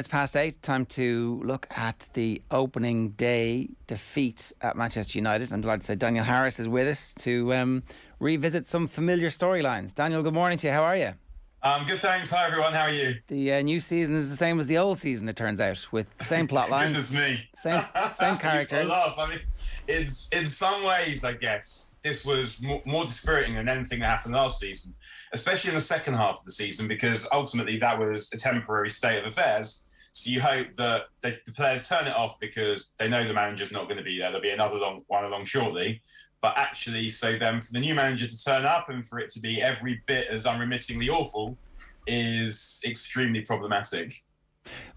It's past 8. Time to look at the opening day defeat at Manchester United. I'm delighted to say Daniel Harris is with us to revisit some familiar storylines. Daniel, good morning to you. How are you? Good, thanks. Hi, everyone. How are you? The new season is the same as the old season, it turns out, with the same plot lines. Goodness me. Same characters. You've got to laugh. I mean, it's, in some ways, I guess, this was more dispiriting than anything that happened last season, especially in the second half of the season, because ultimately that was a temporary state of affairs. So you hope that the players turn it off because they know the manager's not going to be there. There'll be another one along shortly. But actually, so then for the new manager to turn up and for it to be every bit as unremittingly awful is extremely problematic.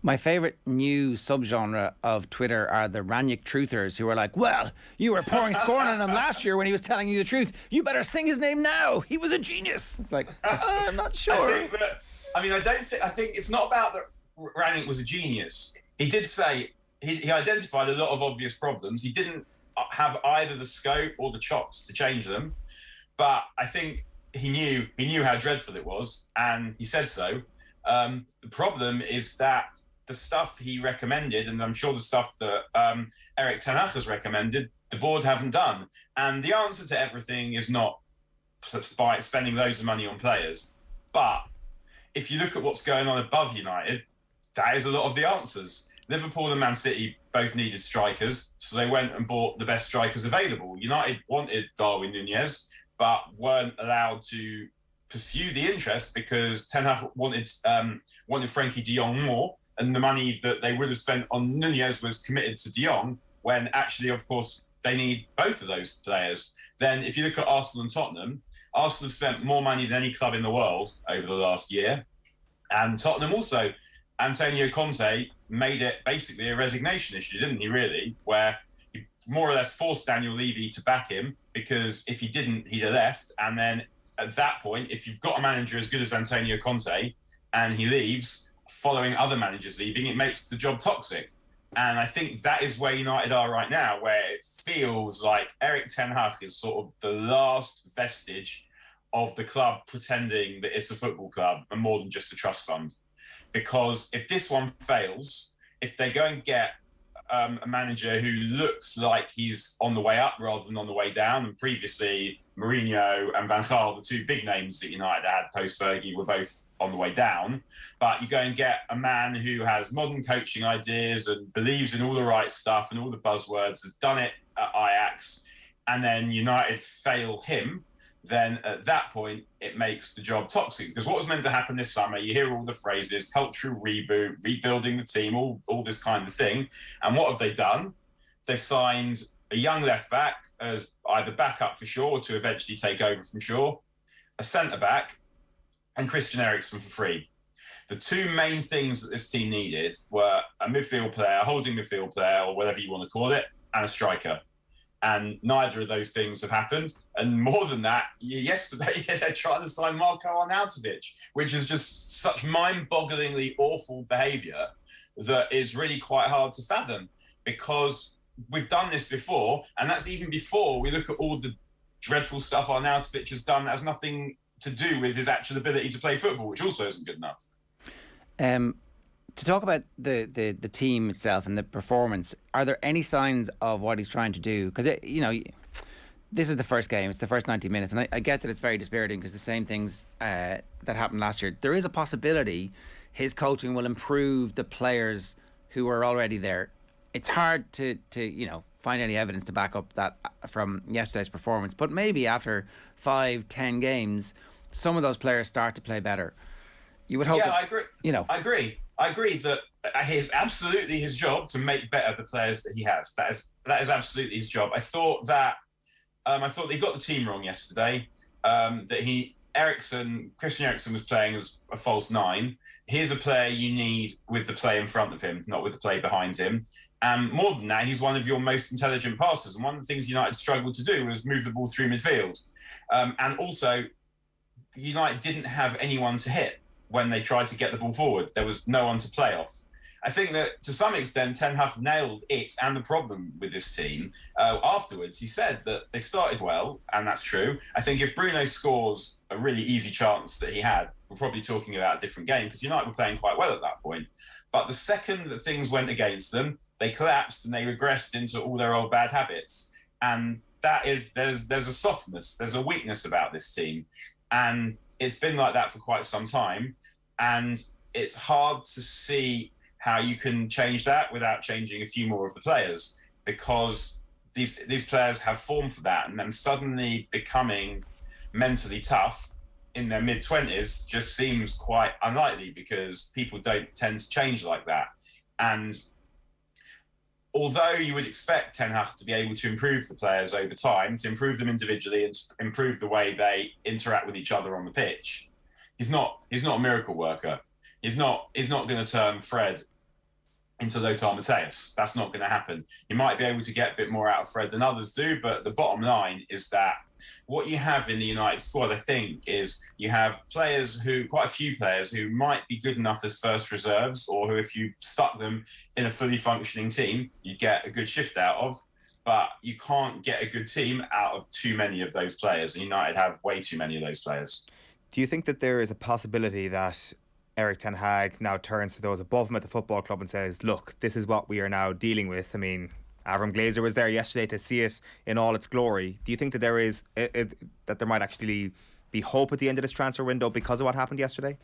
My favourite new subgenre of Twitter are the Ranić truthers who are like, well, you were pouring scorn on him last year when he was telling you the truth. You better sing his name now. He was a genius. It's like, I'm not sure. I think it's not about that Ranić was a genius. He did say he identified a lot of obvious problems. He didn't have either the scope or the chops to change them, but I think he knew how dreadful it was, and he said so. The problem is that the stuff he recommended, and I'm sure the stuff that Erik ten Hag has recommended, the board haven't done. And the answer to everything is not by spending loads of money on players, but if you look at what's going on above United, that is a lot of the answers. Liverpool and Man City both needed strikers, so they went and bought the best strikers available. United wanted Darwin Núñez, but weren't allowed to pursue the interest because Ten Hag wanted Frankie de Jong more, and the money that they would have spent on Núñez was committed to de Jong, when actually, of course, they need both of those players. Then if you look at Arsenal and Tottenham, Arsenal have spent more money than any club in the world over the last year, and Tottenham also. Antonio Conte made it basically a resignation issue, didn't he, really? Where he more or less forced Daniel Levy to back him, because if he didn't, he'd have left. And then at that point, if you've got a manager as good as Antonio Conte and he leaves, following other managers leaving, it makes the job toxic. And I think that is where United are right now, where it feels like Erik ten Hag is sort of the last vestige of the club pretending that it's a football club and more than just a trust fund. Because if this one fails, if they go and get a manager who looks like he's on the way up rather than on the way down, and previously Mourinho and Van Gaal, the two big names that United had post-Fergie, were both on the way down, but you go and get a man who has modern coaching ideas and believes in all the right stuff and all the buzzwords, has done it at Ajax, and then United fail him, then at that point, it makes the job toxic. Because what was meant to happen this summer, you hear all the phrases, cultural reboot, rebuilding the team, all this kind of thing. And what have they done? They've signed a young left-back as either backup for Shaw or to eventually take over from Shaw, a centre-back, and Christian Eriksen for free. The two main things that this team needed were a midfield player, a holding midfield player, or whatever you want to call it, and a striker. And neither of those things have happened. And more than that, yesterday they're trying to sign Marko Arnautovic, which is just such mind-bogglingly awful behaviour that is really quite hard to fathom, because we've done this before, and that's even before we look at all the dreadful stuff Arnautovic has done that has nothing to do with his actual ability to play football, which also isn't good enough. To talk about the team itself and the performance, are there any signs of what he's trying to do? Because, this is the first game, it's the first 90 minutes, and I get that it's very dispiriting because the same things that happened last year. There is a possibility his coaching will improve the players who are already there. It's hard to find any evidence to back up that from yesterday's performance, but maybe after 5-10 games, some of those players start to play better. You would hope. Yeah, that, I agree. I agree that it is absolutely his job to make better the players that he has. That is absolutely his job. I thought he got the team wrong yesterday. Christian Eriksen was playing as a false nine. Here's a player you need with the play in front of him, not with the play behind him. And more than that, he's one of your most intelligent passers. And one of the things United struggled to do was move the ball through midfield. And also, United didn't have anyone to hit when they tried to get the ball forward. There was no one to play off. I think that to some extent, Ten Hag nailed it and the problem with this team. Afterwards, he said that they started well, and that's true. I think if Bruno scores a really easy chance that he had, we're probably talking about a different game, because United were playing quite well at that point. But the second that things went against them, they collapsed and they regressed into all their old bad habits. And there's a softness, there's a weakness about this team. And it's been like that for quite some time. And it's hard to see how you can change that without changing a few more of the players, because these players have form for that. And then suddenly becoming mentally tough in their mid-20s just seems quite unlikely, because people don't tend to change like that. And although you would expect Ten Hag to be able to improve the players over time, to improve them individually and to improve the way they interact with each other on the pitch, he's not a miracle worker. He's not going to turn Fred into Lothar Matthäus. That's not going to happen. You might be able to get a bit more out of Fred than others do, but the bottom line is that what you have in the United squad, I think, is you have quite a few players who might be good enough as first reserves, or who, if you stuck them in a fully functioning team, you get a good shift out of. But you can't get a good team out of too many of those players, and United have way too many of those players. Do you think that there is a possibility that Erik ten Hag now turns to those above him at the football club and says, look, this is what we are now dealing with? I mean, Avram Glazer was there yesterday to see it in all its glory. Do you think that there is that there might actually be hope at the end of this transfer window because of what happened yesterday?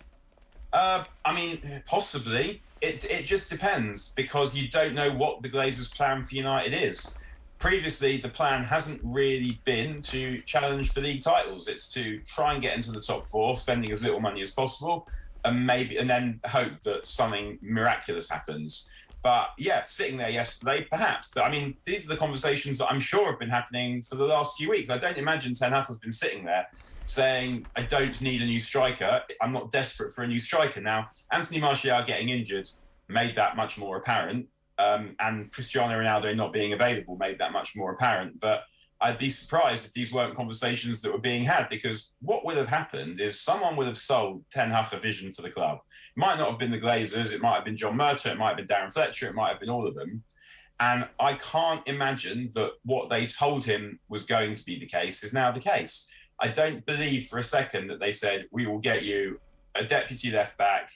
I mean, possibly. It just depends, because you don't know what the Glazers' plan for United is. Previously, the plan hasn't really been to challenge for league titles. It's to try and get into the top four, spending as little money as possible, and then hope that something miraculous happens. But yeah, sitting there yesterday, perhaps. But I mean, these are the conversations that I'm sure have been happening for the last few weeks. I don't imagine Ten Hag has been sitting there saying, I don't need a new striker. I'm not desperate for a new striker. Now, Anthony Martial getting injured made that much more apparent. And Cristiano Ronaldo not being available made that much more apparent. But I'd be surprised if these weren't conversations that were being had, because what would have happened is someone would have sold Ten Hag a vision for the club. It might not have been the Glazers, it might have been John Murtough, it might have been Darren Fletcher, it might have been all of them. And I can't imagine that what they told him was going to be the case is now the case. I don't believe for a second that they said, we will get you a deputy left back,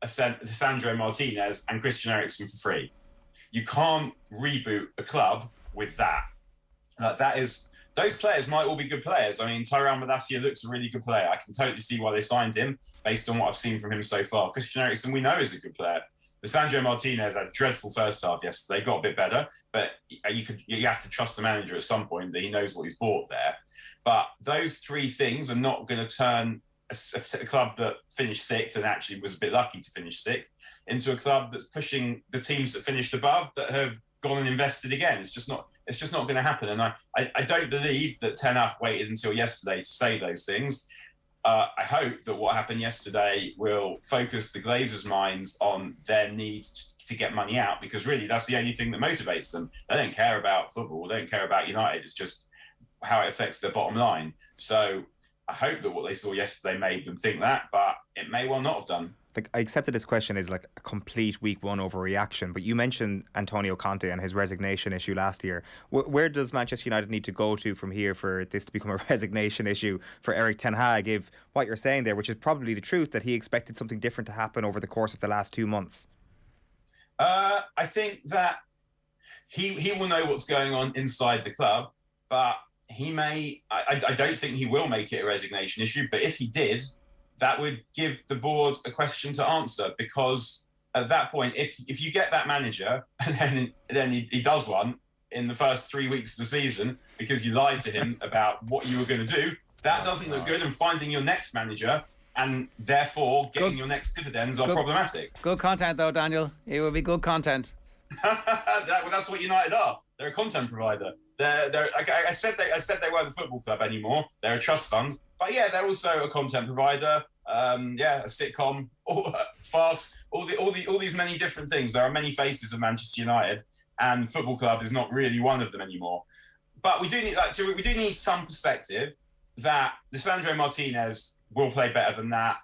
Sandro Martinez and Christian Eriksen for free. You can't reboot a club with that. Those players might all be good players. I mean, Tyrell Malacia looks a really good player. I can totally see why they signed him based on what I've seen from him so far. Christian Eriksen, we know, is a good player. Sandro Martinez had a dreadful first half yesterday, got a bit better, but you have to trust the manager at some point that he knows what he's bought there. But those three things are not going to turn a club that finished sixth and actually was a bit lucky to finish sixth into a club that's pushing the teams that finished above that have gone and invested again. It's just not going to happen. And I don't believe that Ten Hag waited until yesterday to say those things. I hope that what happened yesterday will focus the Glazers' minds on their need to get money out, because really that's the only thing that motivates them. They don't care about football. They don't care about United. It's just how it affects their bottom line. So I hope that what they saw yesterday made them think that, but it may well not have done. Like, I accepted this question is like a complete week one overreaction, but you mentioned Antonio Conte and his resignation issue last year. Where does Manchester United need to go to from here for this to become a resignation issue for Erik ten Hag, if what you're saying there, which is probably the truth, that he expected something different to happen over the course of the last 2 months? I think that he will know what's going on inside the club, but he may, I don't think he will make it a resignation issue, but if he did, that would give the board a question to answer, because at that point, if you get that manager and then he does one in the first 3 weeks of the season because you lied to him about what you were going to do, that doesn't look good, and finding your next manager and therefore getting your next dividends are problematic. Good content though, Daniel. It will be good content. That's what United are. They're a content provider. I said they weren't a football club anymore. They're a trust fund. But yeah, they're also a content provider. A sitcom, fast, all these many different things. There are many faces of Manchester United, and football club is not really one of them anymore. But we do need some perspective that Sandro Martinez will play better than that.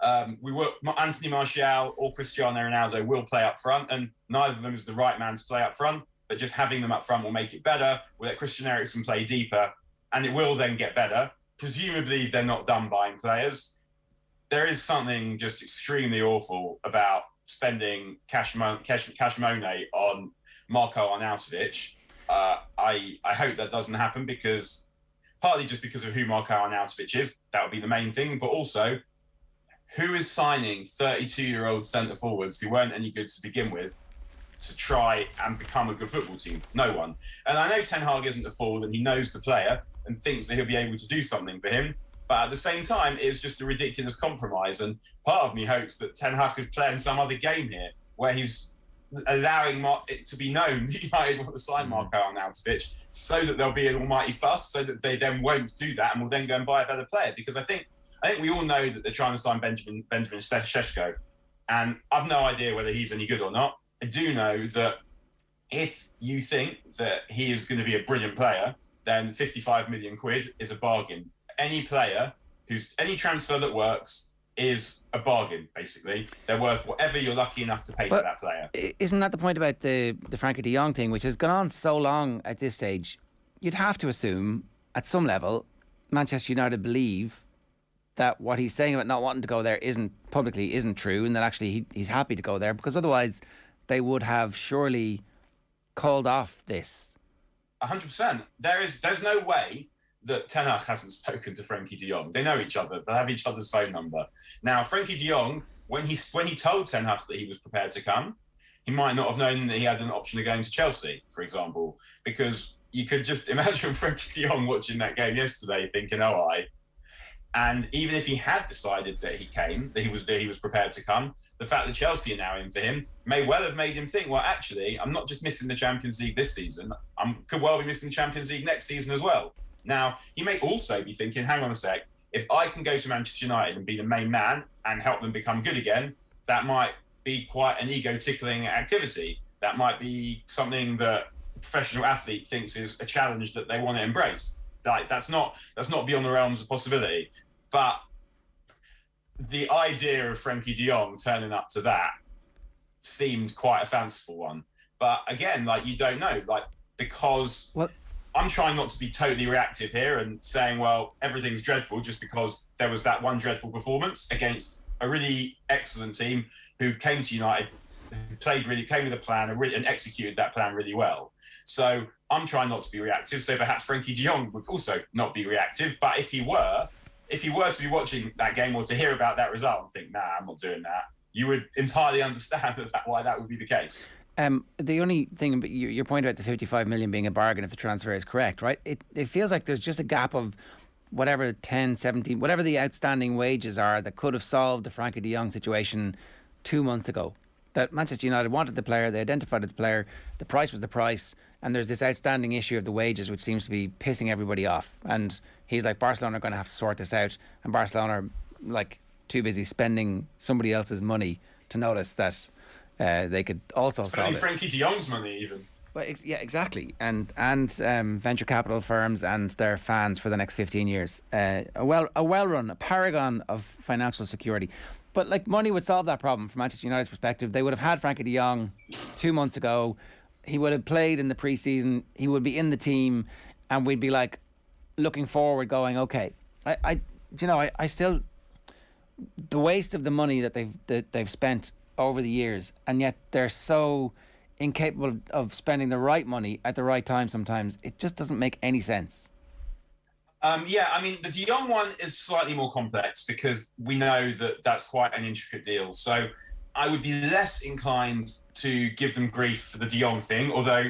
Anthony Martial or Cristiano Ronaldo will play up front, and neither of them is the right man to play up front. But just having them up front will make it better. We'll let Christian Eriksen play deeper, and it will then get better. Presumably, they're not done buying players. There is something just extremely awful about spending cash money on Marko Arnautovic. I hope that doesn't happen, because partly just because of who Marko Arnautovic is, that would be the main thing, but also who is signing 32-year-old centre forwards who weren't any good to begin with to try and become a good football team? No one. And I know Ten Hag isn't a fool, and he knows the player and thinks that he'll be able to do something for him. But at the same time, it's just a ridiculous compromise. And part of me hopes that Ten Hag is playing some other game here where he's allowing it to be known that United want to sign Marko Arnautovic, so that there'll be an almighty fuss, so that they then won't do that and will then go and buy a better player. Because I think we all know that they're trying to sign Benjamin Šeško, and I've no idea whether he's any good or not. I do know that if you think that he is going to be a brilliant player, then 55 million quid is a bargain. Any transfer that works is a bargain, basically. They're worth whatever you're lucky enough to pay for that player. Isn't that the point about the Frankie de Jong thing, which has gone on so long at this stage? You'd have to assume, at some level, Manchester United believe that what he's saying about not wanting to go there isn't true, and that actually he's happy to go there, because otherwise they would have surely called off this. 100%. There's no way that Ten Hag hasn't spoken to Frankie de Jong. They know each other. They have each other's phone number. Now, Frankie de Jong, when he told Ten Hag that he was prepared to come, he might not have known that he had an option of going to Chelsea, for example, because you could just imagine Frankie de Jong watching that game yesterday thinking, and even if he had decided that he was prepared to come, the fact that Chelsea are now in for him may well have made him think, well, actually, I'm not just missing the Champions League this season. I could well be missing the Champions League next season as well. Now, he may also be thinking, hang on a sec, if I can go to Manchester United and be the main man and help them become good again, that might be quite an ego-tickling activity. That might be something that a professional athlete thinks is a challenge that they want to embrace. Like, that's not beyond the realms of possibility. But the idea of Frankie de Jong turning up to that seemed quite a fanciful one. But again, you don't know, because... What? I'm trying not to be totally reactive here and saying, well, everything's dreadful just because there was that one dreadful performance against a really excellent team who came to United, who came with a plan and executed that plan really well. So I'm trying not to be reactive. So perhaps Frankie de Jong would also not be reactive. But if he were to be watching that game or to hear about that result and think, nah, I'm not doing that, you would entirely understand why that would be the case. The only thing, your point about the 55 million being a bargain if the transfer is correct, right? It feels like there's just a gap of whatever 10, 17, whatever the outstanding wages are that could have solved the Frankie de Jong situation 2 months ago. That Manchester United wanted the player, they identified the player, the price was the price, and there's this outstanding issue of the wages which seems to be pissing everybody off. And he's like, Barcelona are going to have to sort this out, and Barcelona are too busy spending somebody else's money to notice that they could also spending Frankie de Jong's money even. Well, yeah, exactly, and venture capital firms and their fans for the next 15 years. A well-run, a paragon of financial security. But money would solve that problem from Manchester United's perspective. They would have had Frankie de Jong 2 months ago. He would have played in the pre-season. He would be in the team, and we'd be looking forward, going, okay. I still, the waste of the money that they've spent over the years, and yet they're so incapable of spending the right money at the right time sometimes. It just doesn't make any sense. The de Jong one is slightly more complex because we know that that's quite an intricate deal. So I would be less inclined to give them grief for the de Jong thing, although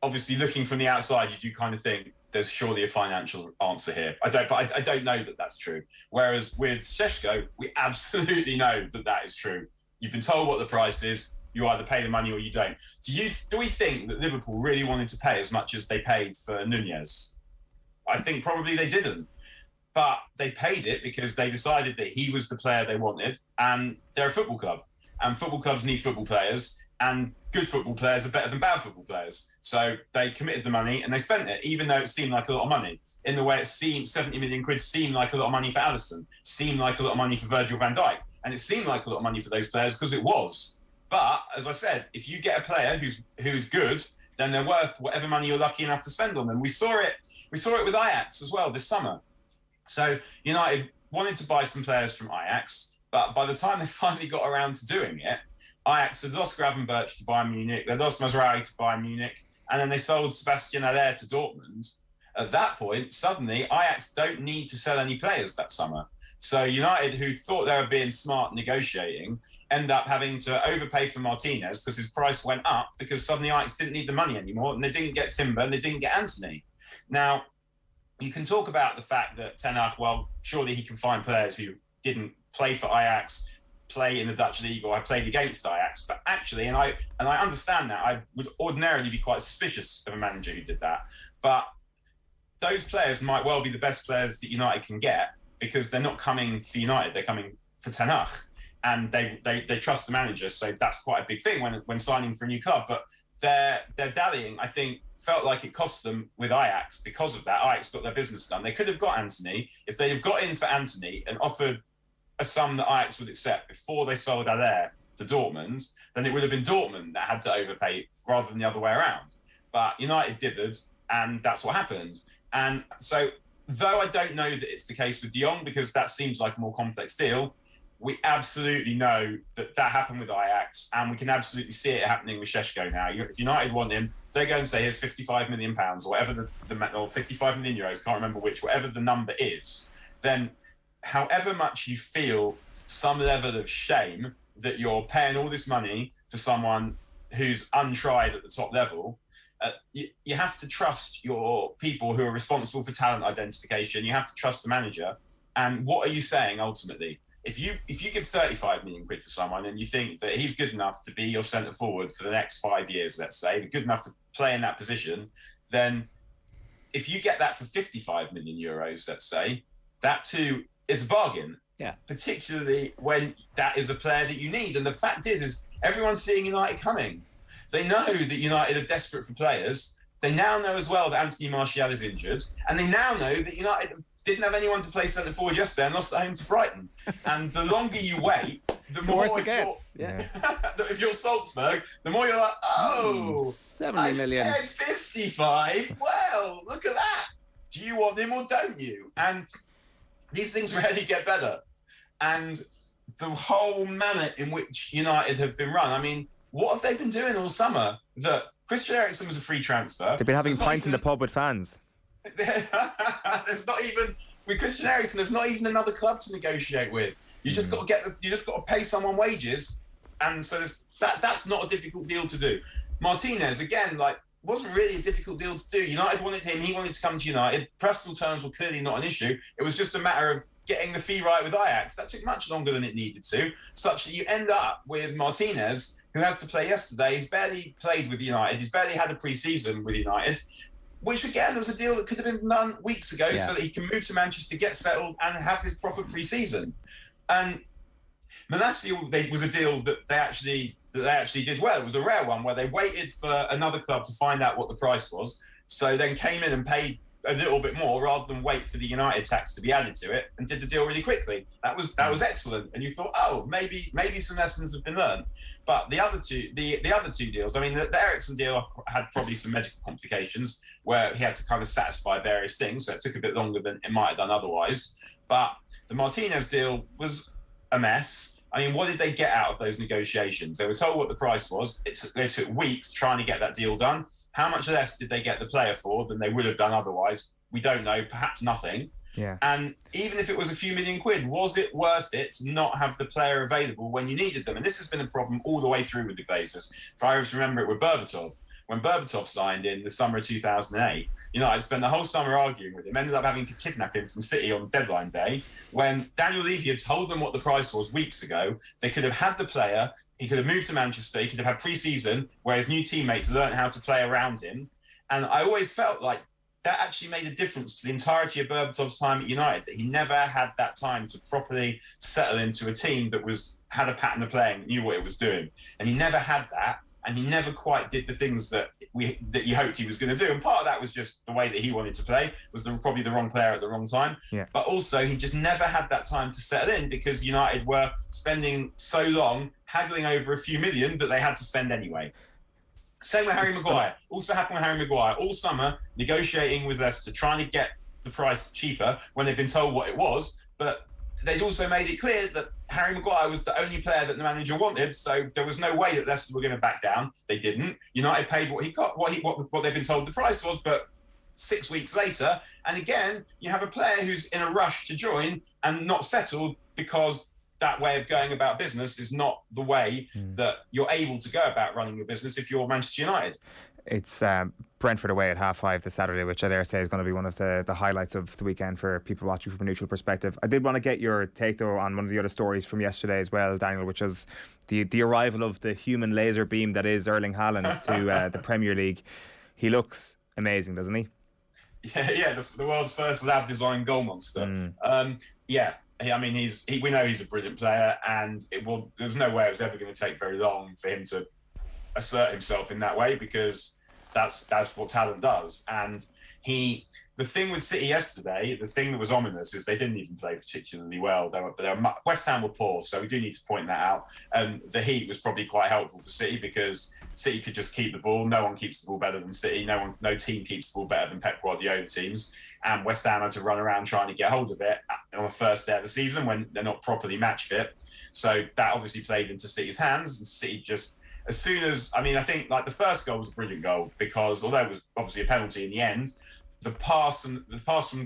obviously looking from the outside, you do kind of think there's surely a financial answer here. I don't know that that's true. Whereas with Šeško, we absolutely know that is true. You've been told what the price is. You either pay the money or you don't. Do we think that Liverpool really wanted to pay as much as they paid for Nunez? I think probably they didn't. But they paid it because they decided that he was the player they wanted, and they're a football club. And football clubs need football players, and good football players are better than bad football players. So they committed the money and they spent it, even though it seemed like a lot of money. In the way it seemed, 70 million quid seemed like a lot of money for Alisson, seemed like a lot of money for Virgil van Dijk. And it seemed like a lot of money for those players because it was. But, as I said, if you get a player who's good, then they're worth whatever money you're lucky enough to spend on them. We saw it with Ajax as well this summer. So United wanted to buy some players from Ajax, but by the time they finally got around to doing it, Ajax had lost Gravenberch to Bayern Munich, they lost Mazraoui to Bayern Munich, and then they sold Sebastian Haller to Dortmund. At that point, suddenly, Ajax don't need to sell any players that summer. So United, who thought they were being smart negotiating, end up having to overpay for Martinez because his price went up because suddenly Ajax didn't need the money anymore, and they didn't get Timber and they didn't get Antony. Now, you can talk about the fact that Ten Hag, well, surely he can find players who didn't play for Ajax, play in the Dutch league, or have played against Ajax. But actually, and I understand that, I would ordinarily be quite suspicious of a manager who did that. But those players might well be the best players that United can get because they're not coming for United, they're coming for Ten Hag. And they trust the manager, so that's quite a big thing when signing for a new club. But their dallying, I think, felt like it cost them with Ajax because of that. Ajax got their business done. They could have got Antony. If they had got in for Antony and offered a sum that Ajax would accept before they sold Haller to Dortmund, then it would have been Dortmund that had to overpay rather than the other way around. But United dithered, and that's what happened. And so, though I don't know that it's the case with De Jong, because that seems like a more complex deal, we absolutely know that happened with Ajax, and we can absolutely see it happening with Šeško now. If United want him, they go and say, here's £55 million, or whatever or 55 million euros, can't remember which, whatever the number is, then however much you feel some level of shame that you're paying all this money for someone who's untried at the top level, you have to trust your people who are responsible for talent identification. You have to trust the manager. And what are you saying ultimately? If you give 35 million quid for someone and you think that he's good enough to be your centre forward for the next 5 years, let's say, good enough to play in that position, then if you get that for 55 million euros, let's say, that too is a bargain. Yeah. Particularly when that is a player that you need. And the fact is everyone's seeing United coming. They know that United are desperate for players. They now know as well that Anthony Martial is injured. And they now know that United didn't have anyone to play centre forward yesterday and lost at home to Brighton. And the longer you wait, the more worse it gets. If you're Salzburg, the more you're like, 70 million. I said 55. Well, look at that. Do you want him or don't you? And these things rarely get better. And the whole manner in which United have been run, I mean, what have they been doing all summer? That Christian Eriksen was a free transfer. They've been having pints in the pub with fans. There's not even with Christian Eriksen. There's not even another club to negotiate with. You just got to you just got to pay someone wages, and so that's not a difficult deal to do. Martinez again, wasn't really a difficult deal to do. United wanted him. He wanted to come to United. Personal terms were clearly not an issue. It was just a matter of getting the fee right with Ajax. That took much longer than it needed to, such that you end up with Martinez, who has to play yesterday. He's barely played with United. He's barely had a pre-season with United. Which, again, was a deal that could have been done weeks ago so that he can move to Manchester, get settled, and have his proper pre-season. And Manasseh was a deal that they actually did well. It was a rare one where they waited for another club to find out what the price was, so then came in and paid a little bit more rather than wait for the United tax to be added to it, and did the deal really quickly. That was excellent. And you thought, maybe some lessons have been learned. But the other two deals, I mean, the Eriksen deal had probably some medical complications where he had to kind of satisfy various things, so it took a bit longer than it might have done otherwise. But the Martinez deal was a mess. I mean, what did they get out of those negotiations? They were told what the price was. They took weeks trying to get that deal done. How much less did they get the player for than they would have done otherwise? We don't know. Perhaps nothing. Yeah. And even if it was a few million quid, was it worth it to not have the player available when you needed them? And this has been a problem all the way through with the Glazers. If I remember it with Berbatov. When Berbatov signed in the summer of 2008, I'd spent the whole summer arguing with him, ended up having to kidnap him from City on deadline day. When Daniel Levy had told them what the price was weeks ago, they could have had the player, he could have moved to Manchester, he could have had pre-season where his new teammates learned how to play around him. And I always felt like that actually made a difference to the entirety of Berbatov's time at United, that he never had that time to properly settle into a team that had a pattern of playing, knew what it was doing. And he never had that. And he never quite did the things that you hoped he was going to do. And part of that was just the way that he wanted to play, was probably the wrong player at the wrong time. Yeah. But also, he just never had that time to settle in because United were spending so long haggling over a few million that they had to spend anyway. Same with Harry Maguire. Also happened with Harry Maguire. All summer, negotiating with Leicester, trying to get the price cheaper when they've been told what it was. But they'd also made it clear that Harry Maguire was the only player that the manager wanted, so there was no way that Leicester were going to back down. They didn't. United paid what he got, what they've been told the price was, but 6 weeks later, and again, you have a player who's in a rush to join and not settled because that way of going about business is not the way that you're able to go about running your business if you're Manchester United. It's Brentford away at 5:30 this Saturday, which I dare say is going to be one of the highlights of the weekend for people watching from a neutral perspective. I did want to get your take, though, on one of the other stories from yesterday as well, Daniel, which was the arrival of the human laser beam that is Erling Haaland to the Premier League. He looks amazing, doesn't he? Yeah, the world's first lab-designed goal monster. I mean, we know he's a brilliant player, and there's no way it was ever going to take very long for him to assert himself in that way, because that's what talent does. And the thing with City yesterday, the thing that was ominous is they didn't even play particularly well. West Ham were poor, so we do need to point that out. And the heat was probably quite helpful for City because City could just keep the ball. No one keeps the ball better than City. No team keeps the ball better than Pep Guardiola teams. And West Ham had to run around trying to get hold of it on the first day of the season when they're not properly match fit. So that obviously played into City's hands, and City just, as soon as, I think like the first goal was a brilliant goal because although it was obviously a penalty in the end, the pass from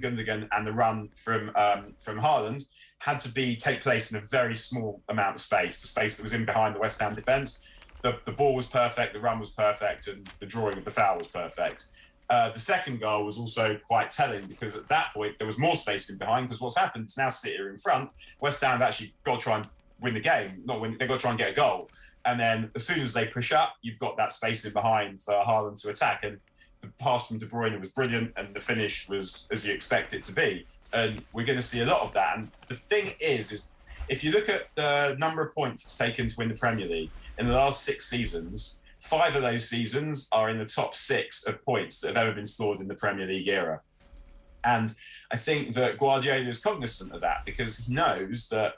Gundogan and the run from Haaland had to take place in a very small amount of space, the space that was in behind the West Ham defence. The ball was perfect, the run was perfect, and the drawing of the foul was perfect. The second goal was also quite telling because at that point there was more space in behind, because what's happened is now City are in front. West Ham have actually got to try and win the game, they've got to try and get a goal. And then as soon as they push up, you've got that space in behind for Haaland to attack. And the pass from De Bruyne was brilliant, and the finish was as you expect it to be. And we're going to see a lot of that. And the thing is if you look at the number of points it's taken to win the Premier League in the last 6 seasons, 5 of those seasons are in the top 6 of points that have ever been scored in the Premier League era. And I think that Guardiola is cognizant of that because he knows that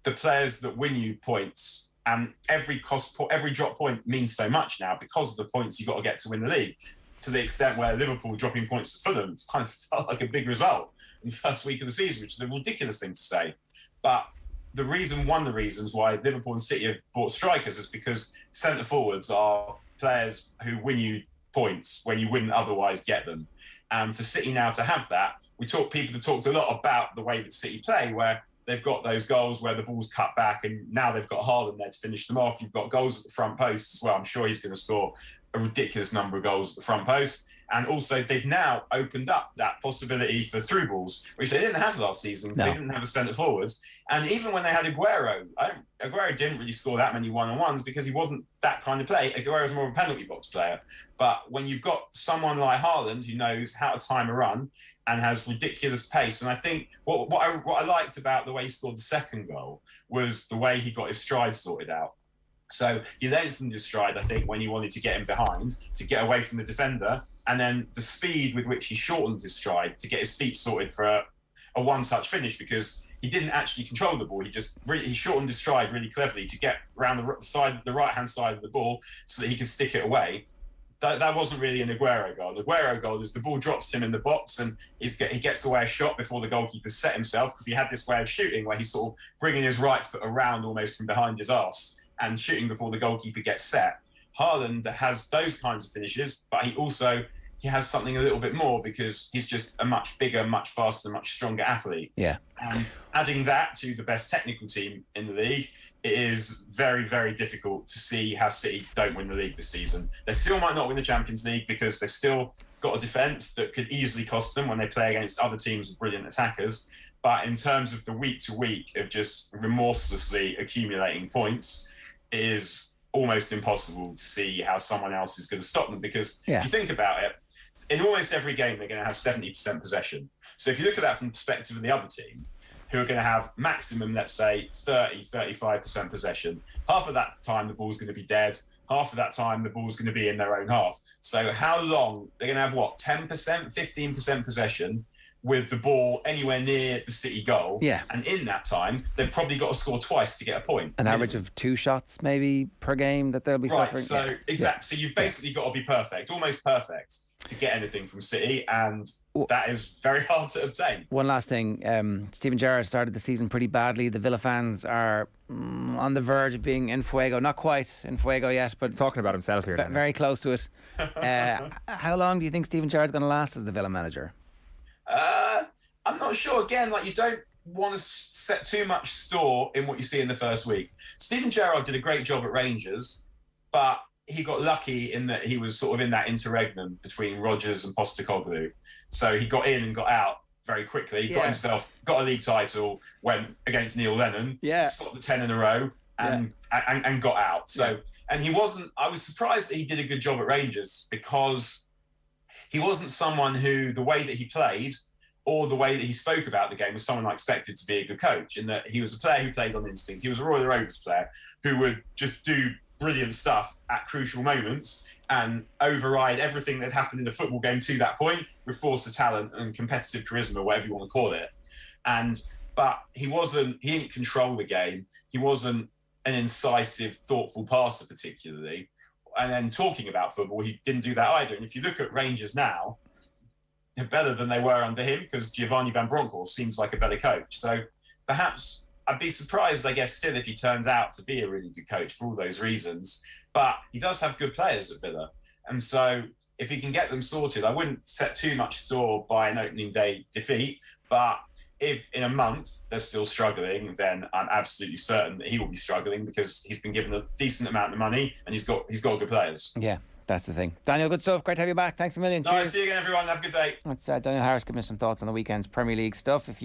the players that win you points, and every drop point means so much now because of the points you've got to get to win the league, to the extent where Liverpool dropping points to Fulham kind of felt like a big result in the first week of the season, which is a ridiculous thing to say. But one of the reasons why Liverpool and City have bought strikers is because centre forwards are players who win you points when you wouldn't otherwise get them. And for City now to have that, people have talked a lot about the way that City play, where they've got those goals where the ball's cut back, and now they've got Haaland there to finish them off. You've got goals at the front post as well. I'm sure he's going to score a ridiculous number of goals at the front post. And also, they've now opened up that possibility for through balls, which they didn't have last season because they didn't have a centre forward. And even when they had Aguero didn't really score that many one-on-ones because he wasn't that kind of play. Aguero's more of a penalty box player. But when you've got someone like Haaland who knows how to time a run and has ridiculous pace, and I think what I liked about the way he scored the second goal was the way he got his stride sorted out. So he lengthened his stride, I think, when he wanted to get him behind, to get away from the defender, and then the speed with which he shortened his stride to get his feet sorted for a one-touch finish, because he didn't actually control the ball. He shortened his stride really cleverly to get around the right-hand side of the ball so that he could stick it away. That wasn't really an Aguero goal. The Aguero goal is the ball drops him in the box and he gets away a shot before the goalkeeper set himself, because he had this way of shooting where he's sort of bringing his right foot around almost from behind his arse and shooting before the goalkeeper gets set. Haaland has those kinds of finishes, but he has something a little bit more because he's just a much bigger, much faster, much stronger athlete. Yeah. And adding that to the best technical team in the league, it is very, very difficult to see how City don't win the league this season. They still might not win the Champions League because they've still got a defence that could easily cost them when they play against other teams with brilliant attackers. But in terms of the week-to-week of just remorselessly accumulating points, it is almost impossible to see how someone else is going to stop them, because if you think about it, in almost every game they're going to have 70% possession. So if you look at that from the perspective of the other team, who are going to have maximum, let's say, 35% possession, half of that time the ball's going to be dead, half of that time the ball's going to be in their own half. So how long? They're going to have, 10%, 15% possession with the ball anywhere near the City goal. Yeah. And in that time, they've probably got to score twice to get a point. An average of 2 shots maybe per game that they'll be suffering. So exactly. So you've basically got to be perfect, almost perfect. to get anything from City, and that is very hard to obtain. One last thing, Steven Gerrard started the season pretty badly. The Villa fans are on the verge of being in fuego. Not quite in fuego yet, but talking about himself here. Very close to it. How long do you think Steven Gerrard's going to last as the Villa manager? I'm not sure. Again, like, you don't want to set too much store in what you see in the first week. Steven Gerrard did a great job at Rangers, but he got lucky in that he was sort of in that interregnum between Rodgers and Postecoglou. So he got in and got out very quickly. He got a league title, went against Neil Lennon, stopped the 10 in a row, and got out. So, and I was surprised that he did a good job at Rangers, because he wasn't someone who, the way that he played or the way that he spoke about the game, was someone I expected to be a good coach, in that he was a player who played on instinct. He was a Royal Rovers player who would just do brilliant stuff at crucial moments and override everything that happened in the football game to that point with force of talent and competitive charisma, whatever you want to call it. But he didn't control the game. He wasn't an incisive, thoughtful passer particularly. And then talking about football, he didn't do that either. And if you look at Rangers now, they're better than they were under him, because Giovanni Van Bronckhorst seems like a better coach. So perhaps I'd be surprised, I guess, still, if he turns out to be a really good coach for all those reasons. But he does have good players at Villa. And so if he can get them sorted, I wouldn't set too much store by an opening day defeat. But if in a month they're still struggling, then I'm absolutely certain that he will be struggling, because he's been given a decent amount of money and he's got good players. Yeah, that's the thing. Daniel, good stuff. Great to have you back. Thanks a million. Nice to see you again, everyone. Have a good day. That's Daniel Harris giving us some thoughts on the weekend's Premier League stuff.